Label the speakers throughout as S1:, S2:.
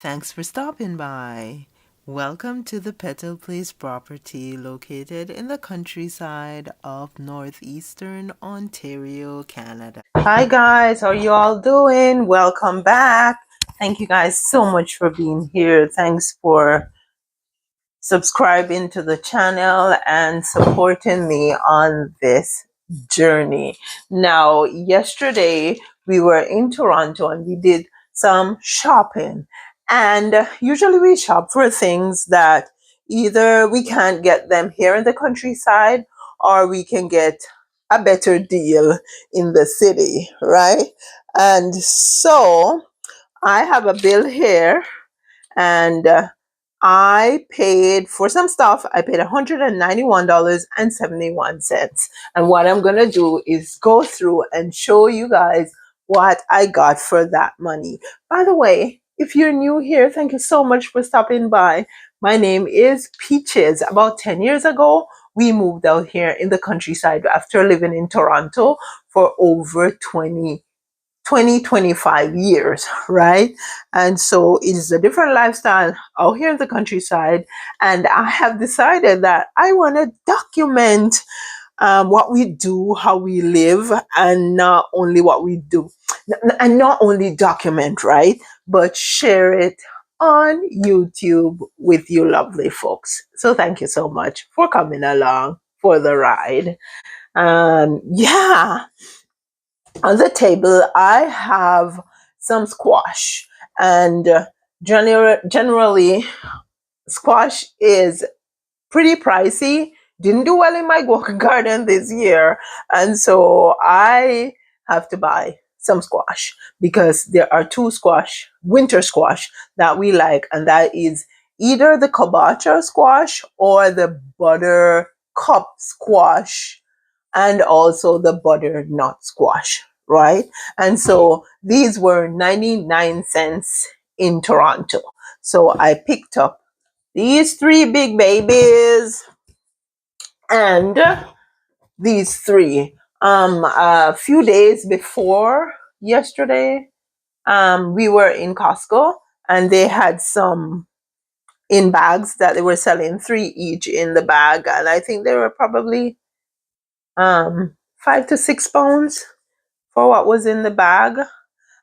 S1: Thanks for stopping by. Welcome to the Petal Place property located in the countryside of northeastern Ontario, Canada. Hi guys, how are you all doing? Welcome back. Thank you guys so much for being here. Thanks for subscribing to the channel and supporting me on this journey. Now, yesterday we were in Toronto and we did some shopping. And usually we shop for things that either we can't get them here in the countryside or we can get a better deal in the city, right? And so I have a bill here and I paid for some stuff. I paid $191.71. And what I'm going to do is go through and show you guys what I got for that money. By the way, if you're new here, thank you so much for stopping by. My name is Peaches. About 10 years ago, we moved out here in the countryside after living in Toronto for over 25 years, right? And so it is a different lifestyle out here in the countryside. And I have decided that I want to document what we do, how we live, and not only what we do, and not only document, right? But share it on YouTube with you lovely folks. So thank you so much for coming along for the ride. Yeah, on the table, I have some squash, and generally, squash is pretty pricey. Didn't do well in my garden this year, and so I have to buy some squash because there are two winter squash that we like, and that is either the kabocha squash or the buttercup squash and also the butternut squash, right? And so these were 99 cents in Toronto. So I picked up these three big babies and these three. A few days before yesterday, we were in Costco and they had some in bags that they were selling, three each in the bag. And I think they were probably 5 to 6 pounds for what was in the bag,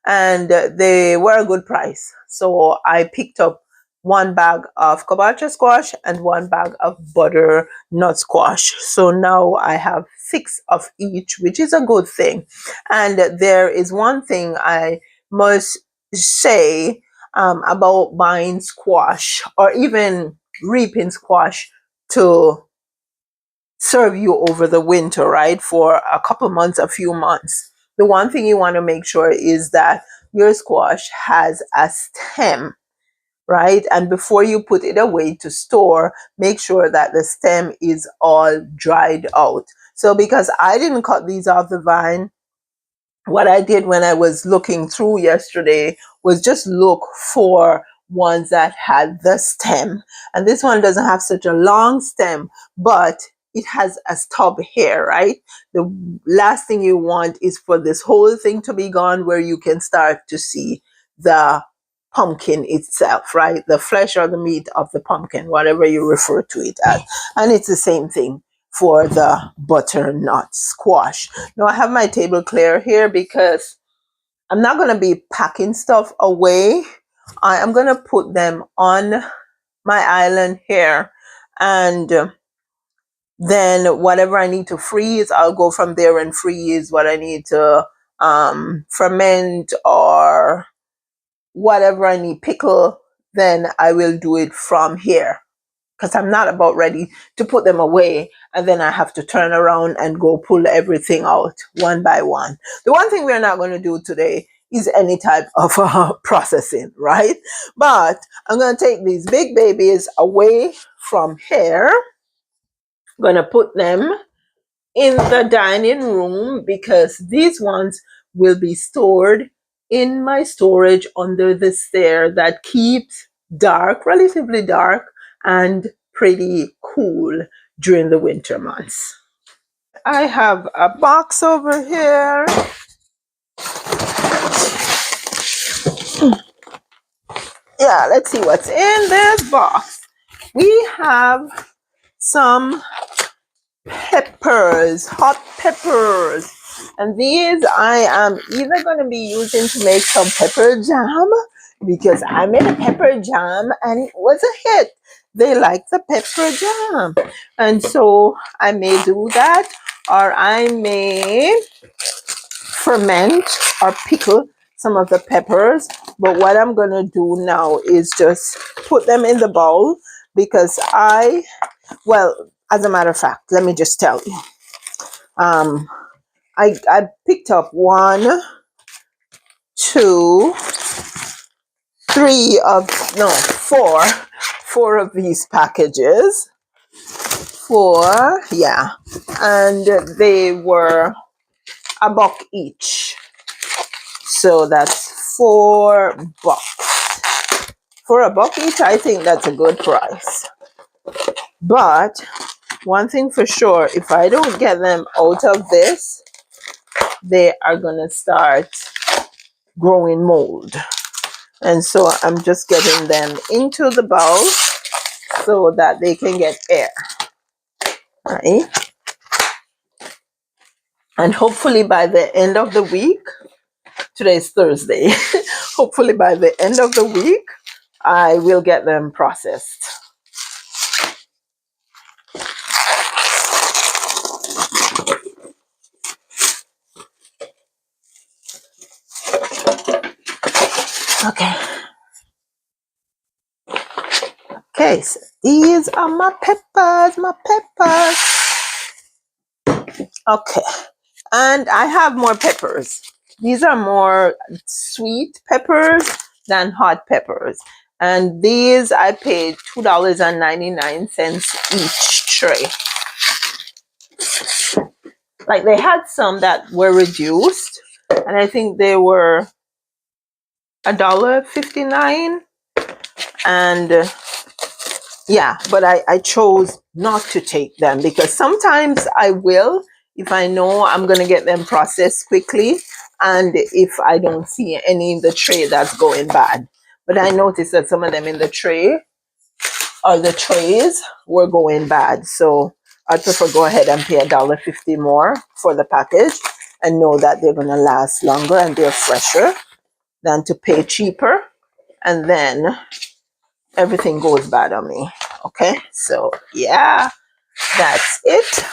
S1: and they were a good price. So I picked up one bag of kabocha squash and one bag of butternut squash. So now I have 6 of each, which is a good thing. And there is one thing I must say about buying squash or even reaping squash to serve you over the winter, right? For a couple months, a few months. The one thing you want to make sure is that your squash has a stem, right? And before you put it away to store, make sure that the stem is all dried out. So because I didn't cut these off the vine, what I did when I was looking through yesterday was just look for ones that had the stem. And this one doesn't have such a long stem, but it has a stub here, right? The last thing you want is for this whole thing to be gone where you can start to see the pumpkin itself, right? The flesh or the meat of the pumpkin, whatever you refer to it as. And it's the same thing for the butternut squash. Now I have my table clear here because I'm not going to be packing stuff away. I am going to put them on my island here, and then whatever I need to freeze, I'll go from there and freeze what I need to ferment or whatever I need pickle, then I will do it from here because I'm not about ready to put them away and then I have to turn around and go pull everything out one by one. The one thing we're not going to do today is any type of processing, right? But I'm going to take these big babies away from here. I'm going to put them in the dining room because these ones will be stored in my storage under the stair that keeps dark, relatively dark, and pretty cool during the winter months. I have a box over here. yeah, let's see what's in this box. We have some peppers, hot peppers. And these I am either going to be using to make some pepper jam, because I made a pepper jam and it was a hit. They like the pepper jam. And so I may do that, or I may ferment or pickle some of the peppers. But what I'm going to do now is just put them in the bowl, because well, as a matter of fact, let me just tell you. I picked up 1, 2, 3 of, no, 4 of these packages. 4, yeah. And they were $1 each. So that's $4. For $1 each, I think that's a good price. But one thing for sure, if I don't get them out of this, they are gonna start growing mold. And so I'm just getting them into the bowl so that they can get air, right? And hopefully by the end of the week, today's Thursday, hopefully by the end of the week, I will get them processed. Okay. Okay, so these are my peppers, Okay, and I have more peppers. These are more sweet peppers than hot peppers. And these I paid $2.99 each tray. Like, they had some that were reduced, and I think they were $1.59. And yeah, but I chose not to take them, because sometimes I will, if I know I'm going to get them processed quickly, and if I don't see any in the tray that's going bad. But I noticed that some of them in the tray, or the trays, were going bad. So I prefer go ahead and pay $1.50 more for the package and know that they're going to last longer and they're fresher, than to pay cheaper and then everything goes bad on me. Okay, so yeah, that's it.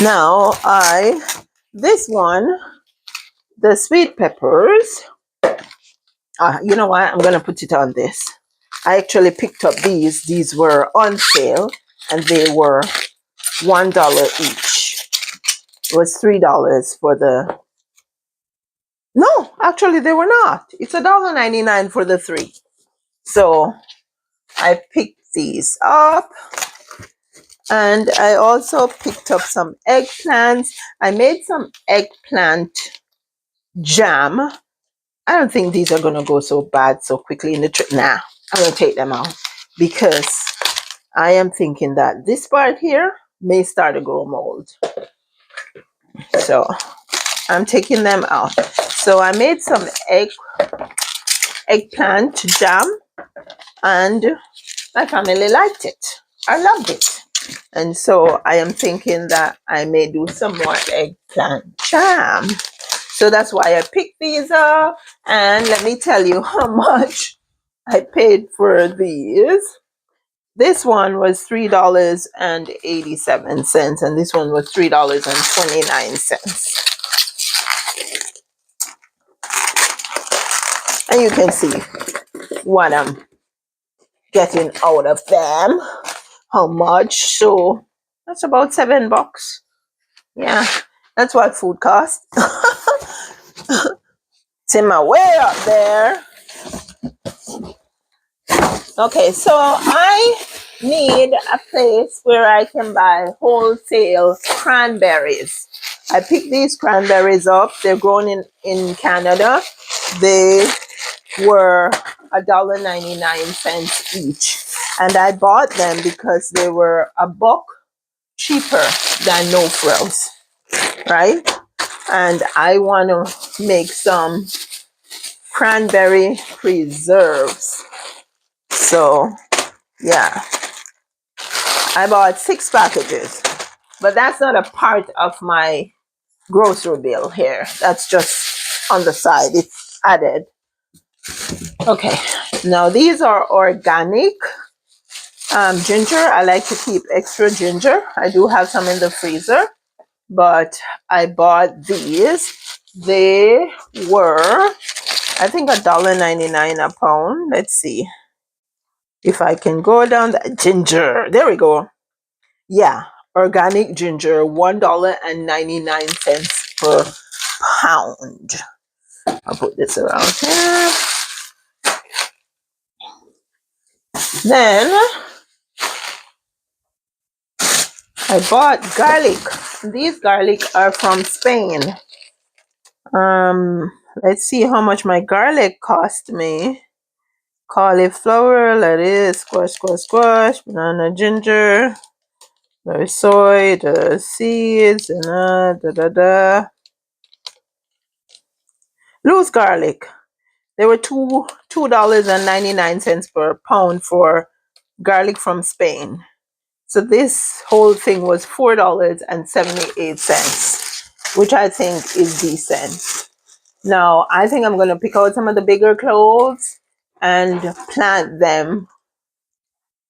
S1: Now this one, the sweet peppers, you know what, I'm gonna put it on this. I actually picked up these were on sale, and they were $1 each. It was $3 for the, no, actually they were not. It's $1.99 for the 3. So I picked these up. And I also picked up some eggplants. I made some eggplant jam. I don't think these are going to go so bad so quickly in the trip. Nah, I'm going to take them out, because I am thinking that this part here may start to grow mold. So I'm taking them out. So I made some eggplant jam, and my family liked it. I loved it. And so I am thinking that I may do some more eggplant jam. So that's why I picked these up. And let me tell you how much I paid for these. This one was $3.87, and this one was $3.29. And you can see what I'm getting out of them. How much? So that's about $7. Yeah, that's what food costs. It's in my way up there. Okay, so I need a place where I can buy wholesale cranberries. I picked these cranberries up. They're grown in Canada. They were $1.99 each. And I bought them because they were $1 cheaper than no frills, right? And I want to make some cranberry preserves. So yeah, I bought 6 packages, but that's not a part of my grocery bill here. That's just on the side. It's added. Okay, now these are organic ginger. I like to keep extra ginger. I do have some in the freezer, but I bought these. They were, I think, $1.99 a pound. Let's see if I can go down that ginger. There we go. Yeah, organic ginger, $1.99 per pound. I'll put this around here. Then I bought garlic. These garlic are from Spain. Let's see how much my garlic cost me. Cauliflower, lettuce, squash, squash, squash, banana, ginger, the soy, the seeds, and loose garlic. They were $2.99 per pound for garlic from Spain. So this whole thing was $4.78, which I think is decent. Now, I think I'm going to pick out some of the bigger cloves and plant them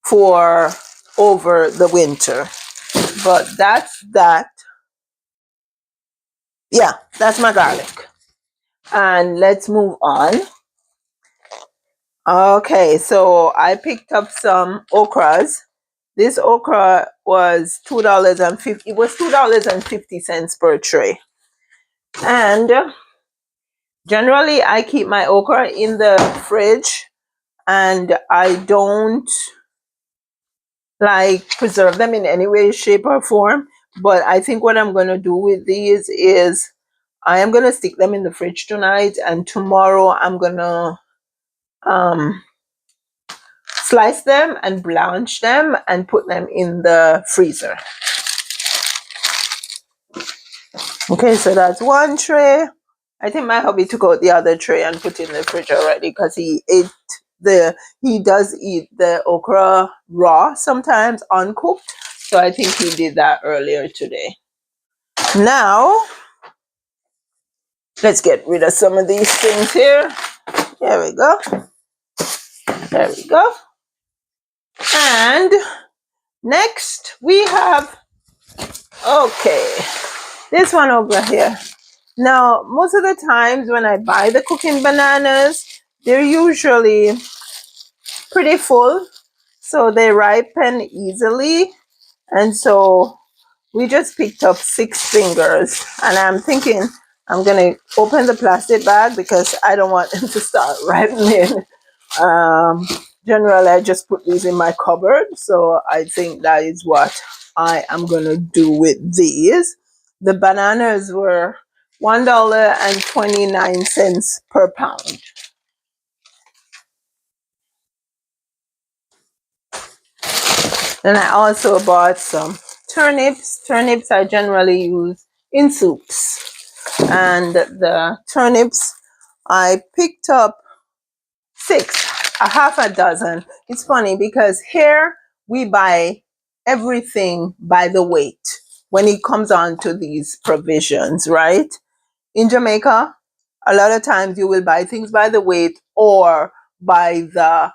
S1: for over the winter. But that's that. Yeah, that's my garlic. And let's move on. Okay, so I picked up some okras. This okra was $2.50. It was $2.50 per tray. And generally, I keep my okra in the fridge, and I don't like preserve them in any way, shape, or form. But I think what I'm going to do with these is I am going to stick them in the fridge tonight, and tomorrow I'm going to slice them and blanch them and put them in the freezer. Okay, so that's one tray. I think my hubby took out the other tray and put it in the fridge already because he does eat the okra raw, sometimes uncooked. So I think he did that earlier today. Now, let's get rid of some of these things here. There we go. There we go. And next we have, okay, this one over here. Now, most of the times when I buy the cooking bananas, they're usually pretty full, so they ripen easily. And so we just picked up 6 fingers, and I'm thinking I'm gonna open the plastic bag because I don't want them to start ripening. Generally, I just put these in my cupboard, so I think that is what I am gonna do with these. The bananas were $1.29 per pound. Then I also bought some turnips. Turnips I generally use in soups. And the turnips, I picked up 6, a half a dozen. It's funny because here we buy everything by the weight when it comes on to these provisions, right? In Jamaica, a lot of times you will buy things by the weight or by the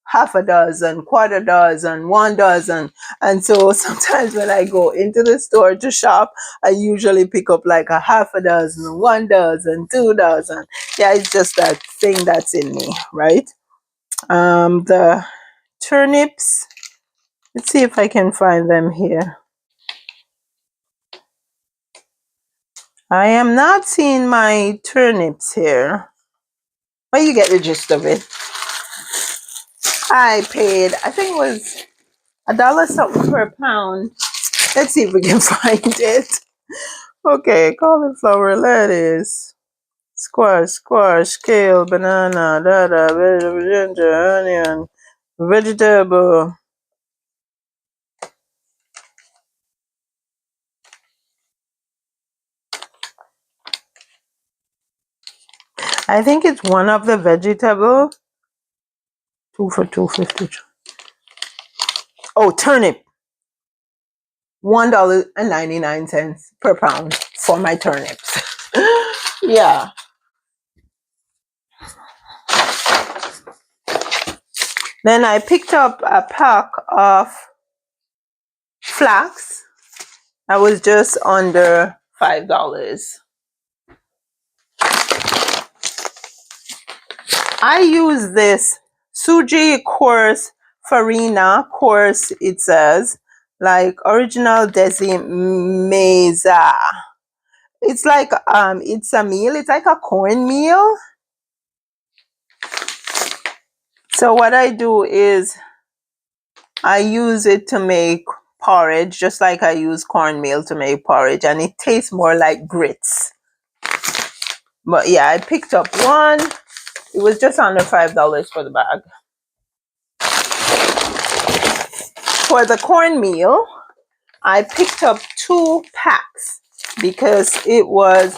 S1: half a dozen, quarter dozen, 1 dozen. And so sometimes when I go into the store to shop, I usually pick up like a half a dozen, 1 dozen, 2 dozen. Yeah, it's just that thing that's in me, right? The turnips, let's see if I can find them here. I am not seeing my turnips here, but you get the gist of it. I paid, I think it was $1 something per pound. Let's see if we can find it. Okay, cauliflower, lettuce, squash, squash, kale, banana, vegetable, ginger, onion, vegetable. I think it's one of the vegetable. 2 for $2.50. Oh, turnip. $1.99 per pound for my turnips. Yeah. Then I picked up a pack of flax. I was just under $5. I use this Suji course farina course, it says, like original desi meza. It's like it's a meal, it's like a corn meal. So what I do is I use it to make porridge, just like I use cornmeal to make porridge, and it tastes more like grits. But yeah, I picked up one. It was just under $5 for the bag. For the cornmeal, I picked up 2 packs because it was,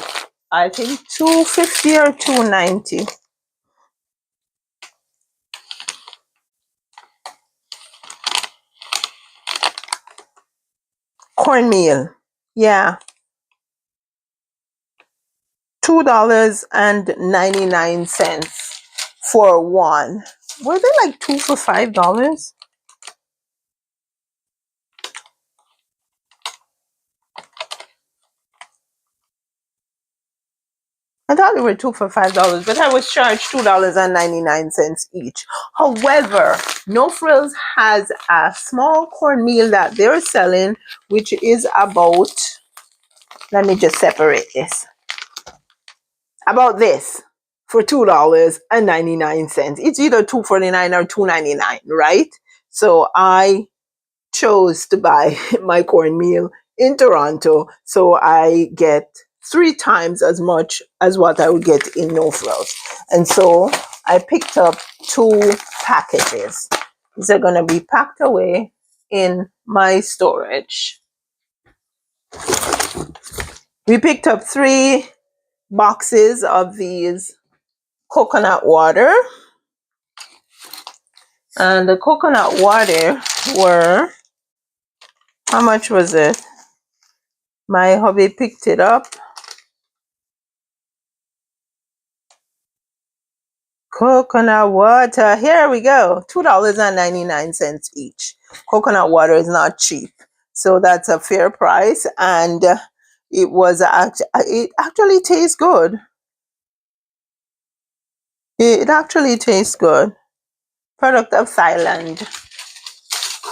S1: I think, $2.50 or $2.90. Cornmeal, yeah, $2.99 for one. Were they like 2 for $5? I thought they were 2 for $5, but I was charged $2.99 each. However, No Frills has a small cornmeal that they're selling, which is about, let me just separate this, about this for $2.99. It's either $2.49 or $2.99, right? So I chose to buy my cornmeal in Toronto, so I get 3 times as much as what I would get in No Frills. And so I picked up 2 packages. These are going to be packed away in my storage. We picked up 3 boxes of these coconut water. And the coconut water were, how much was it? My hubby picked it up. Coconut water, here we go, $2.99 each. Coconut water is not cheap, so that's a fair price, and it actually tastes good. It actually tastes good. Product of Thailand.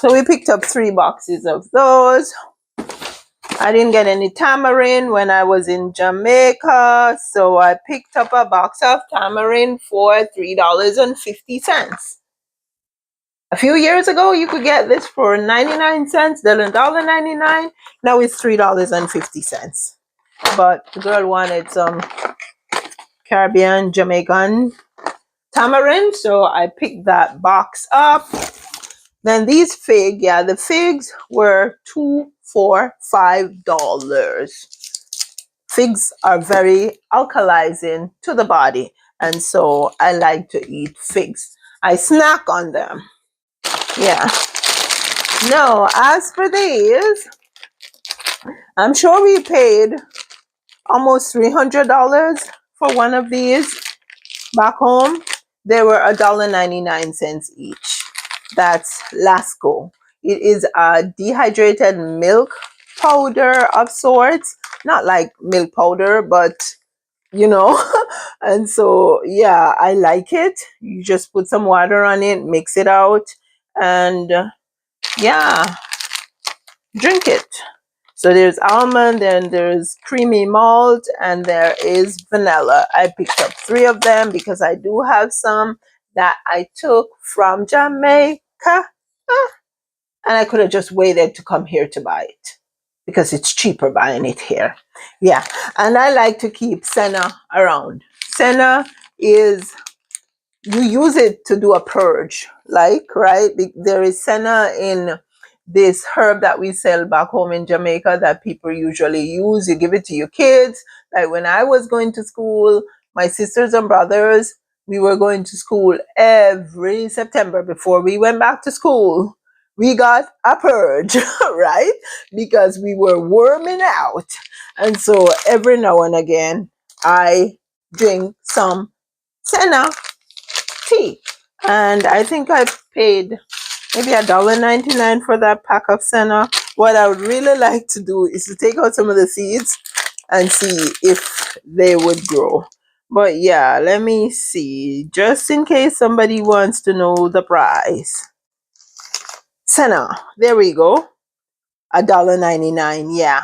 S1: So we picked up 3 boxes of those. I didn't get any tamarind when I was in Jamaica, so I picked up a box of tamarind for $3.50. A few years ago, you could get this for 99 cents, then $1.99. Now it's $3.50. But the girl wanted some Caribbean, Jamaican tamarind, so I picked that box up. Then these the figs were 2 for $5. Figs are very alkalizing to the body, and so I like to eat figs. I snack on them. Yeah. No, as for these, I'm sure we paid almost $300 for one of these back home. They were $1.99 each. That's Lasco. It is a dehydrated milk powder of sorts. Not like milk powder, but you know. And so, yeah, I like it. You just put some water on it, mix it out, and yeah, drink it. So there's almond, then there's creamy malt, and there is vanilla. I picked up 3 of them because I do have some that I took from Jamaica. And I could have just waited to come here to buy it because it's cheaper buying it here. Yeah, and I like to keep senna around. Senna is, you use it to do a purge, like, right? There is senna in this herb that we sell back home in Jamaica that people usually use. You give it to your kids. Like when I was going to school, my sisters and brothers, we were going to school every September before we went back to school. We got a purge, right? Because we were worming out. And so every now and again, I drink some senna tea. And I think I paid maybe $1.99 for that pack of senna. What I would really like to do is to take out some of the seeds and see if they would grow. But yeah, let me see, just in case somebody wants to know the price. Senna, there we go, $1.99. Yeah,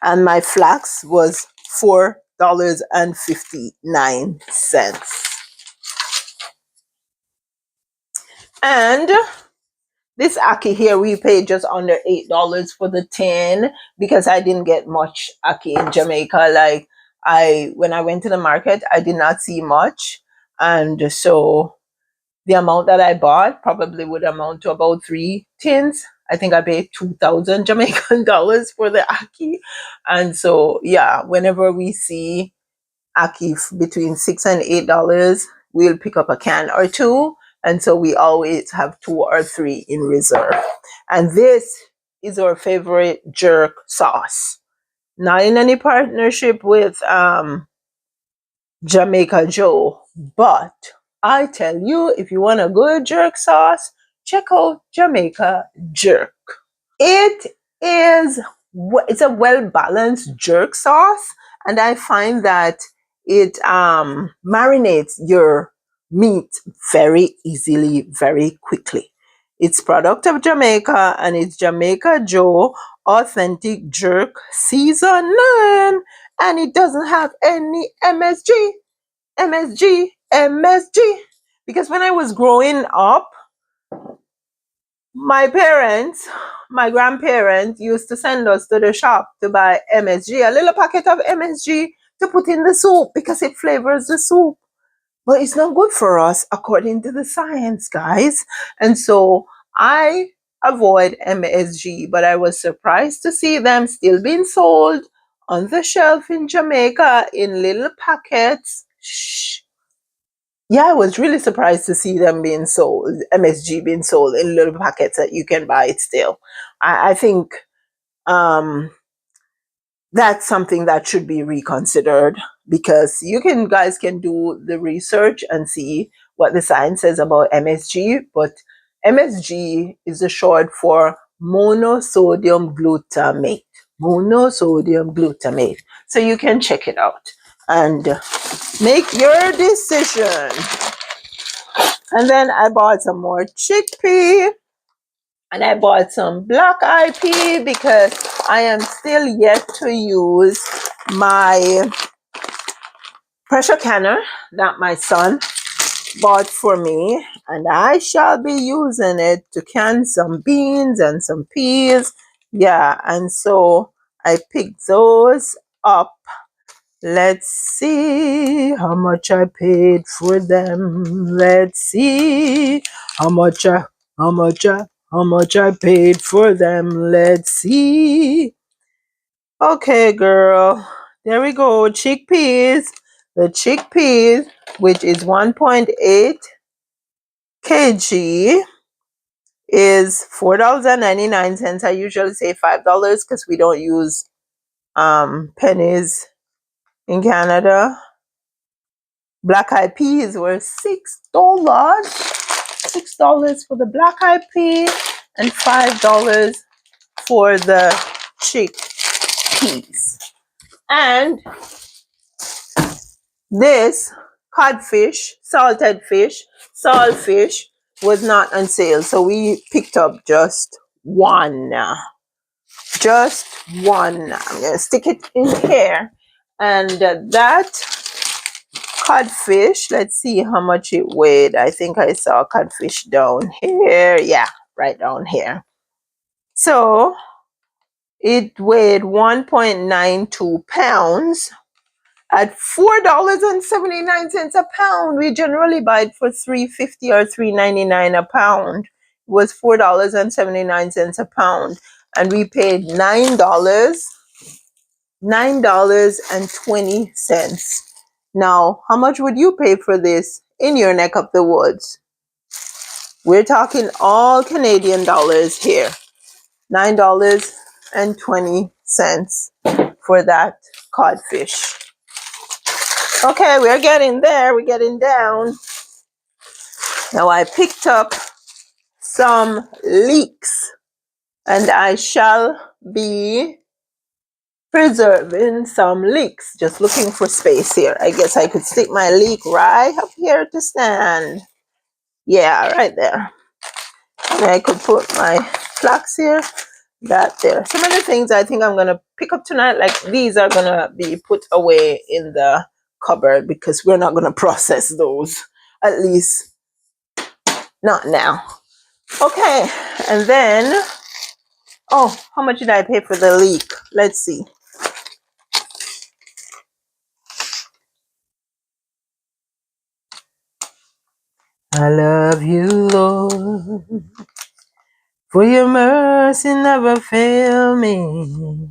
S1: and my flax was $4.59. And this ackee here, we paid just under $8 for the tin because I didn't get much ackee in Jamaica. Like when I went to the market, I did not see much. And so the amount that I bought probably would amount to about 3 tins. I think I paid 2,000 Jamaican dollars for the ackee. And so, yeah, whenever we see ackee between $6 and $8, we'll pick up a can or two. And so we always have 2 or 3 in reserve. And this is our favorite jerk sauce. Not in any partnership with Jamaica Joe, but I tell you, if you want a good jerk sauce, check out Jamaica Jerk. It's a well balanced jerk sauce, and I find that it marinates your meat very easily, very quickly. It's product of Jamaica, and it's Jamaica Joe authentic jerk seasoning, and it doesn't have any MSG. Because when I was growing up, my parents, my grandparents used to send us to the shop to buy MSG, a little packet of MSG to put in the soup because it flavors the soup. But it's not good for us according to the science, guys. And so I avoid MSG, but I was surprised to see them still being sold on the shelf in Jamaica in little packets. Yeah, I was really surprised to see them being sold, MSG being sold in little packets that you can buy it still. I think that's something that should be reconsidered, because guys can do the research and see what the science says about MSG, but MSG is a short for monosodium glutamate. Monosodium glutamate. So you can check it out and make your decision. And then I bought some more chickpea, and I bought some black-eyed pea because I am still yet to use my pressure canner that my son bought for me, and I shall be using it to can some beans and some peas. Yeah, and so I picked those up. Let's see how much I paid for them. Let's see how much I paid for them. Let's see. Okay, girl. There we go. Chickpeas. The chickpeas, which is 1.8 kg, is $4.99. I usually say $5 because we don't use pennies in Canada. Black-eyed peas were $6. $6 for the black-eyed pea and $5 for the chickpeas. And this codfish, salted fish, saltfish, was not on sale, so we picked up just one. Just one. I'm gonna stick it in here, and that codfish, let's see how much it weighed. I think I saw codfish down here. Yeah, right down here. So it weighed 1.92 pounds at $4.79 a pound. We generally buy it for $3.50 or $3.99 a pound. It was $4.79 a pound, and we paid $9.20 Now, how much would you pay for this in your neck of the woods? We're talking all Canadian dollars here. $9.20 for that codfish. Okay, we're getting there. We're getting down. Now I picked up some leeks and I shall be preserving some leeks. Just looking for space here. I guess I could stick my leek right up here to stand. Yeah, right there. And I could put my flax here, that there. Some of the things I think I'm going to pick up tonight, like these are going to be put away in the cupboard because we're not going to process those. At least not now. Okay, and then, oh, how much did I pay for the leek? Let's see. I love you, Lord, for your mercy never fail me.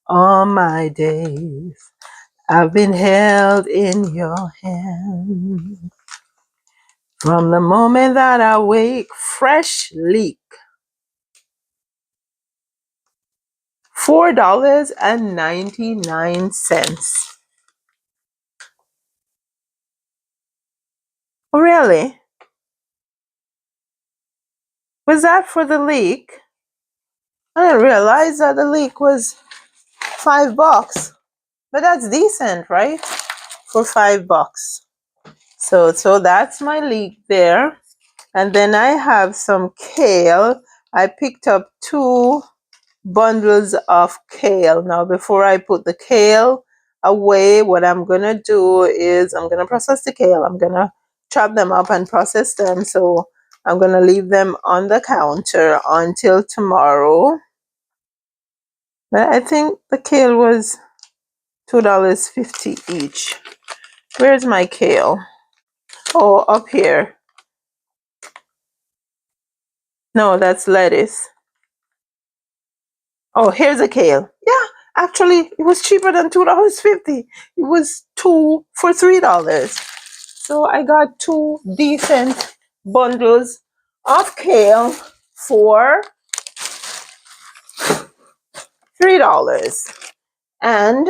S1: All my days I've been held in your hand. From the moment that I wake, fresh leek, $4.99. Oh, really? Was that for the leek? I didn't realize that the leek was $5. But that's decent, right? For $5. So that's my leek there. And then I have some kale. I picked up 2 bundles of kale. Now, before I put the kale away, what I'm gonna do is I'm gonna process the kale. I'm gonna chop them up and process them. So I'm gonna leave them on the counter until tomorrow. But I think the kale was $2.50 each. Where's my kale? Oh, up here. No, that's lettuce. Oh, here's a kale. Yeah, actually, it was cheaper than $2.50. It was 2 for $3. So I got 2 decent bundles of kale for $3. And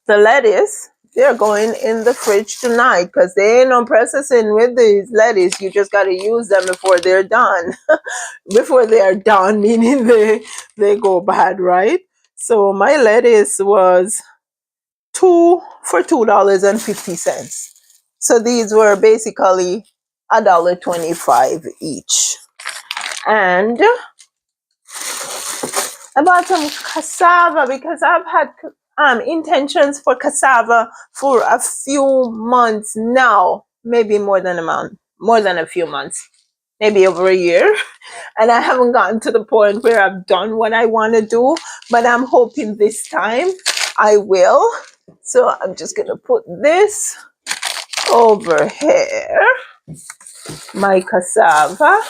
S1: the lettuce, they're going in the fridge tonight because they ain't no processing with these lettuce. You just got to use them before they're done. Before they are done, meaning they go bad, right? So my lettuce was 2 for $2.50. So these were basically $1.25 each. And I bought some cassava because I've had intentions for cassava for a few months now, maybe more than a few months, maybe over a year. And I haven't gotten to the point where I've done what I want to do, but I'm hoping this time I will. So I'm just going to put this over here, my cassava,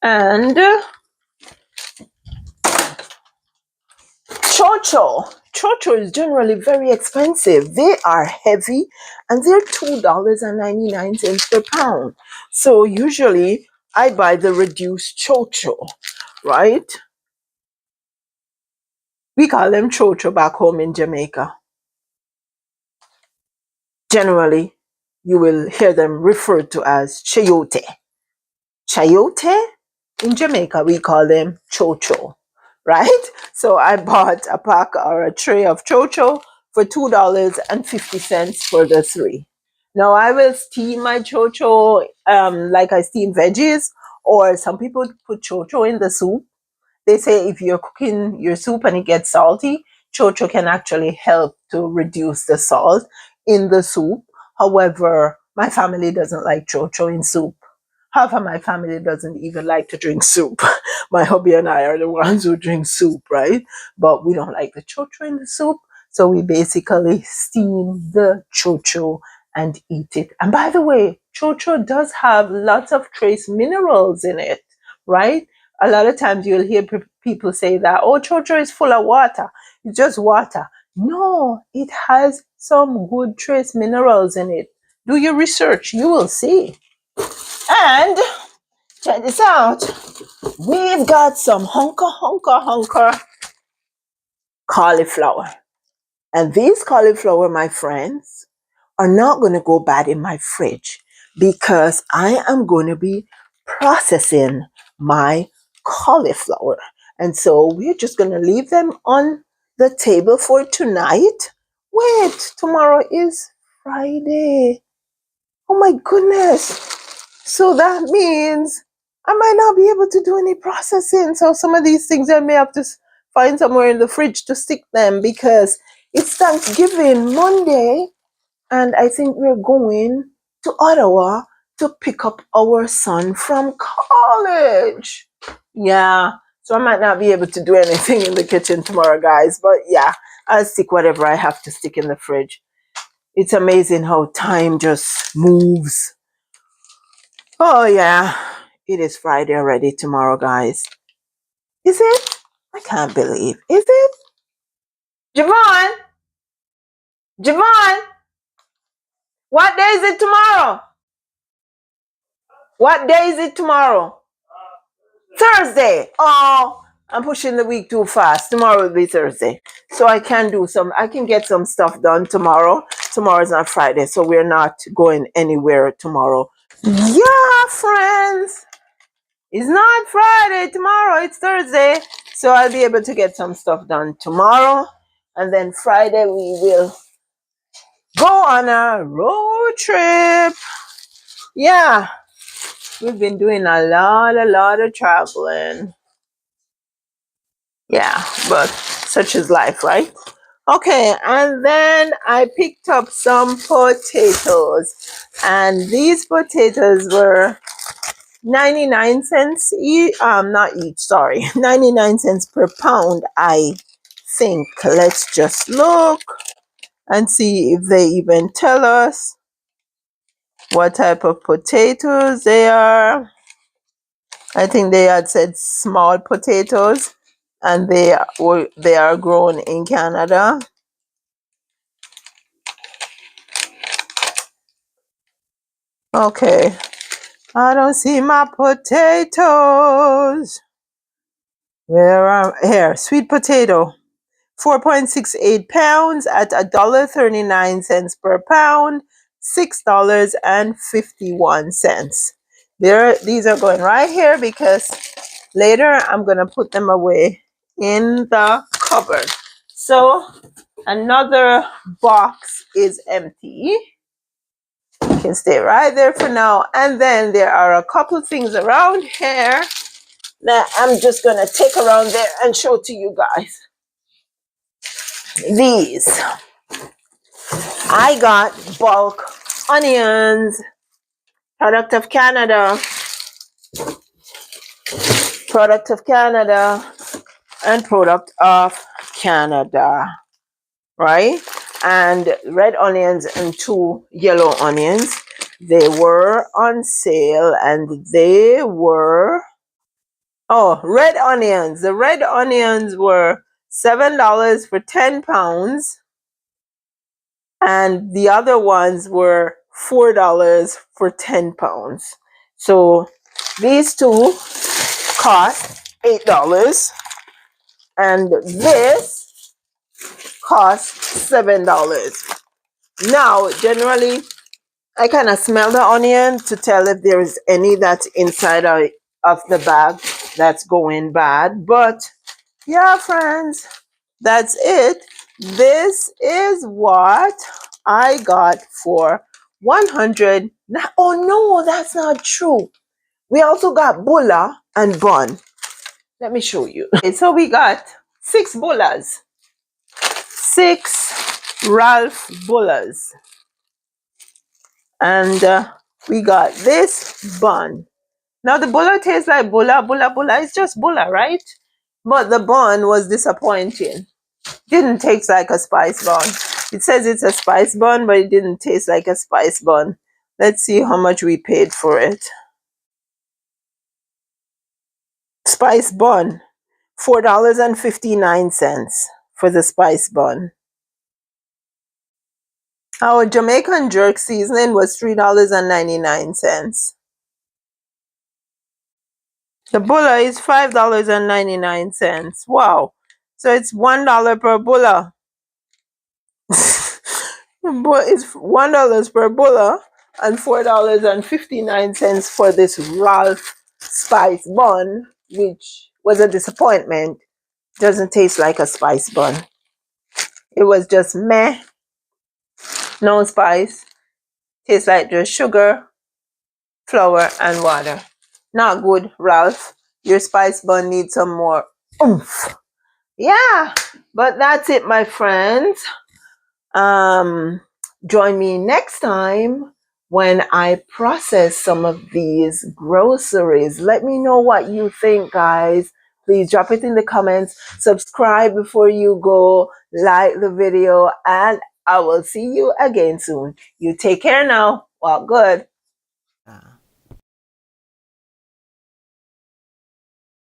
S1: and chocho. Chocho is generally very expensive. They are heavy and they're $2.99 per pound. So usually I buy the reduced chocho, right? We call them chocho back home in Jamaica. Generally, you will hear them referred to as chayote. Chayote? In Jamaica, we call them chocho, right? So I bought a pack or a tray of chocho for $2.50 for the 3. Now I will steam my chocho like I steam veggies, or some people put chocho in the soup. They say if you're cooking your soup and it gets salty, chocho can actually help to reduce the salt in the soup. However, my family doesn't like chocho in soup. Half of my family doesn't even like to drink soup. My hubby and I are the ones who drink soup, right? But we don't like the chocho in the soup. So we basically steam the chocho and eat it. And by the way, chocho does have lots of trace minerals in it, right? A lot of times you'll hear people say that, oh, chocho is full of water. It's just water. No, it has some good trace minerals in it. Do your research, you will see. And check this out. We've got some hunker cauliflower. And these cauliflower, my friends, are not going to go bad in my fridge because I am going to be processing my cauliflower. And so we're just going to leave them on the table for tonight. Wait, tomorrow is Friday. Oh my goodness. So that means I might not be able to do any processing. So some of these things I may have to find somewhere in the fridge to stick them because it's Thanksgiving Monday. And I think we're going to Ottawa to pick up our son from college. Yeah. So I might not be able to do anything in the kitchen tomorrow, guys. But yeah, I'll stick whatever I have to stick in the fridge. It's amazing how time just moves. Oh yeah, it is Friday already tomorrow, guys. Is it? I can't believe. Is it? Javon? Javon? What day is it tomorrow? What day is it tomorrow? Thursday. Oh, I'm pushing the week too fast. Tomorrow will be Thursday. So I can get some stuff done tomorrow. Tomorrow's not Friday, so we're not going anywhere tomorrow. Yeah, friends. It's not Friday tomorrow, it's Thursday. So I'll be able to get some stuff done tomorrow. And then Friday we will go on a road trip. Yeah, we've been doing a lot of traveling. Yeah, but such is life, right? Okay, and then I picked up some potatoes. And these potatoes were 99 cents not each, sorry. 99 cents per pound, I think. Let's just look and see if they even tell us what type of potatoes they are. I think they had said small potatoes and they are grown in Canada. Okay. I don't see my potatoes. Where are here? Sweet potato. 4.68 pounds at $1.39 per pound, $6.51. These are going right here because later I'm gonna put them away in the cupboard. So another box is empty. You can stay right there for now. And then there are a couple things around here that I'm just gonna take around there and show to you guys. These. I got bulk onions, product of Canada, and product of Canada, right? And red onions and 2 yellow onions. They were on sale and they were, red onions. The red onions were $7 for 10 pounds. And the other ones were $4 for 10 pounds. So these two cost $8 and this costs $7. Now, generally, I kind of smell the onion to tell if there is any that's inside of the bag that's going bad. But yeah, friends, that's it. This is what I got for 100. Oh no, that's not true. We also got bulla and bun. Let me show you. Okay, so we got 6 bullas. 6 Ralph bullas. And we got this bun. Now the bulla tastes like bulla. It's just bulla, right? But the bun was disappointing. Didn't taste like a spice bun. It says it's a spice bun, but it didn't taste like a spice bun. Let's see how much we paid for it. Spice bun, $4.59 for the spice bun. Our Jamaican jerk seasoning was $3.99. The bulla is $5.99. Wow. So it's $1 per bulla. But it's $1 per bulla and $4.59 for this Ralph spice bun, which was a disappointment. Doesn't taste like a spice bun. It was just meh, no spice. Tastes like just sugar, flour, and water. Not good, Ralph. Your spice bun needs some more oomph. Yeah, but that's it, my friends. Join me next time when I process some of these groceries. Let me know what you think, guys. Please drop it in the comments. Subscribe before you go. Like the video. And I will see you again soon. You take care now. Walk good.